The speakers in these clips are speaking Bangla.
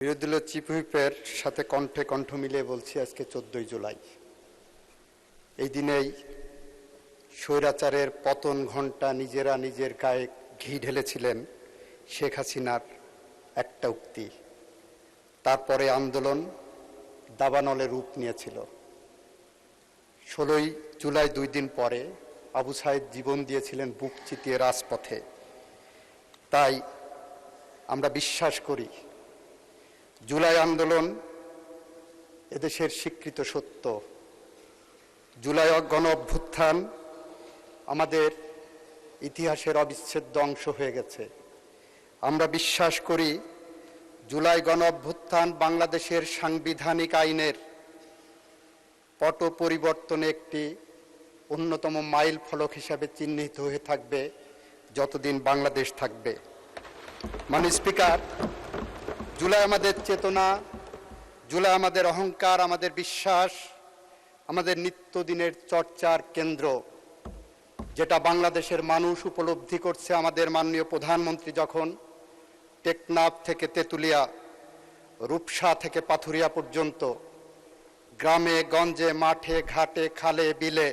বিরোধী দলীয় চিফ হুইপের সাথে কণ্ঠে কণ্ঠ মিলিয়ে বলছি, আজকে 14ই জুলাই। এই দিনেই স্বৈরাচারের পতন ঘণ্টা নিজেরা নিজের গায়ে ঘি ঢেলেছিলেন শেখ হাসিনার একটা উক্তি। তারপরে আন্দোলন দাবানলে রূপ নিয়েছিল। 16ই জুলাই 2 দিন পরে আবু সাইদ জীবন দিয়েছিলেন বুক চিতিয়ে রাজপথে। তাই আমরা বিশ্বাস করি জুলাই আন্দোলন এদেশের স্বীকৃত সত্য। জুলাই গণ অভ্যুত্থান আমাদের ইতিহাসের অবিচ্ছেদ্য অংশ হয়ে গেছে। আমরা বিশ্বাস করি জুলাই গণ অভ্যুত্থান বাংলাদেশের সাংবিধানিক আইনের পট পরিবর্তনে একটি অন্যতম মাইল ফলক হিসাবে চিহ্নিত হয়ে থাকবে যতদিন বাংলাদেশ থাকবে। মাননীয় স্পিকার, জুলাই আমাদের চেতনা, জুলাই আমাদের অহংকার, আমাদের বিশ্বাস, আমাদের নিত্যদিনের চর্চার কেন্দ্র, যেটা বাংলাদেশের মানুষ উপলব্ধি করছে। আমাদের মাননীয় প্রধানমন্ত্রী যখন টেকনাফ থেকে তেঁতুলিয়া, রূপসা থেকে পাথুরিয়া পর্যন্ত গ্রামে গঞ্জে, মাঠে ঘাটে, খালে বিলে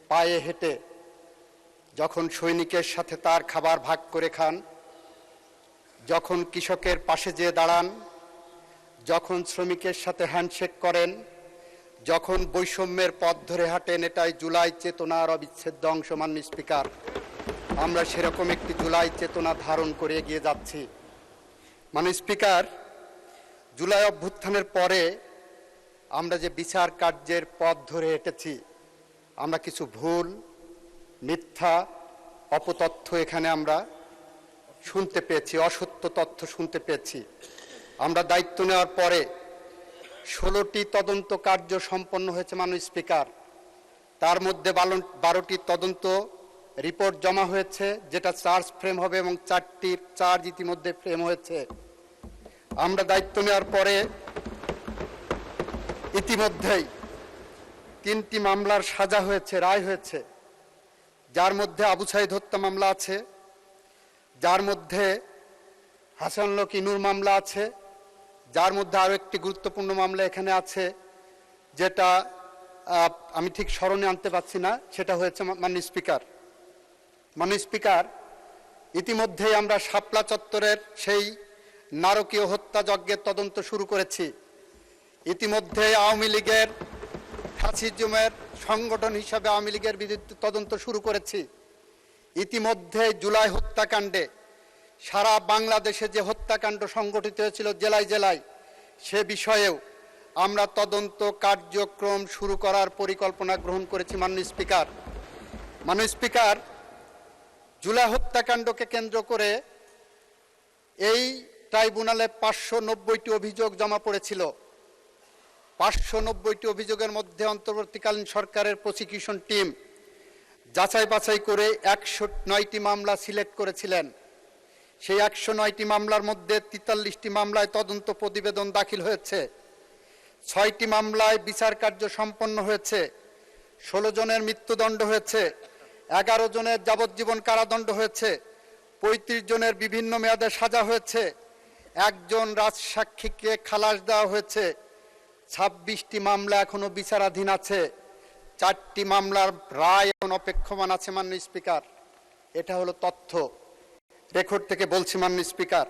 পায়ে হেঁটে যখন সৈনিকের সাথে তার খাবার ভাগ করে খান, যখন কৃষকের পাশে যেয়ে দাঁড়ান, যখন শ্রমিকের সাথে হ্যান্ডশেক করেন, যখন বৈষম্যের পথ ধরে হাঁটেন, এটাই জুলাই চেতনার অবিচ্ছেদ্য অংশ। মাননীয় স্পিকার, আমরা সেরকম একটি জুলাই চেতনা ধারণ করে এগিয়ে যাচ্ছি। মাননীয় স্পিকার, জুলাই অভ্যুত্থানের পরে আমরা যে বিচার কার্যের পথ ধরে হেঁটেছি, আমরা কিছু ভুল, মিথ্যা, অপতথ্য এখানে আমরা শুনতে পেয়েছি, অসত্য তথ্য শুনতে পেয়েছি। আমরা দায়িত্ব নেওয়ার পরে 16টি তদন্ত কার্য সম্পন্ন হয়েছে মাননীয় স্পিকার। তার মধ্যে 12টি তদন্ত রিপোর্ট জমা হয়েছে, যেটা চার্জ ফ্রেম হবে, এবং 4টি চার্জ ইতিমধ্যে ফ্রেম হয়েছে। আমরা দায়িত্ব নেওয়ার পরে ইতিমধ্যেই 3টি মামলার সাজা হয়েছে, রায় হয়েছে, যার মধ্যে আবু সাইদ হত্যা মামলা আছে, যার মধ্যে হাসানুল ইনুর মামলা আছে, যার মধ্যে আরও একটি গুরুত্বপূর্ণ মামলা এখানে আছে, যেটা আমি ঠিক স্মরণে আনতে পারছি না, সেটা হয়েছে মাননীয় স্পিকার। মাননীয় স্পিকার, ইতিমধ্যেই আমরা শাপলা চত্বরের সেই নারকীয় হত্যাযজ্ঞের তদন্ত শুরু করেছি। ইতিমধ্যে আওয়ামী লীগের ফ্যাসিজমের সংগঠন হিসাবে আওয়ামী লীগের বিরুদ্ধে তদন্ত শুরু করেছি। ইতিমধ্যে জুলাই হত্যাকাণ্ডে সারা বাংলাদেশে যে হত্যাকাণ্ড সংগঠিত হয়েছিল জেলায় জেলায়, সে বিষয়েও আমরা তদন্ত কার্যক্রম শুরু করার পরিকল্পনা গ্রহণ করেছি। মাননীয় স্পিকার, মাননীয় স্পিকার, জুলাই হত্যাকাণ্ডকে কেন্দ্র করে এই ট্রাইব্যুনালে 590টি অভিযোগ জমা পড়েছিল। 590টি অভিযোগের মধ্যে অন্তর্বর্তীকালীন সরকারের প্রসিকিউশন টিম যাচাই বাছাই করে 109টি মামলা সিলেক্ট করেছিলেন। সেই 109টি মামলার মধ্যে 43টি মামলায় তদন্ত প্রতিবেদন দাখিল হয়েছে, 6টি মামলায় বিচার কার্য সম্পন্ন হয়েছে, 16 জনের মৃত্যুদণ্ড হয়েছে, 11 জনের যাবজ্জীবন কারাদণ্ড হয়েছে, 35 জনের বিভিন্ন মেয়াদে সাজা হয়েছে, 1 জন রাজসাক্ষীকে খালাস দেওয়া হয়েছে, 26টি মামলা এখনো বিচারাধীন আছে, 4টি মামলার রায় এখন অপেক্ষমান আছে। মাননীয় স্পিকার, এটা হলো তথ্য, রেকর্ড থেকে বলছি। মাননীয় স্পিকার,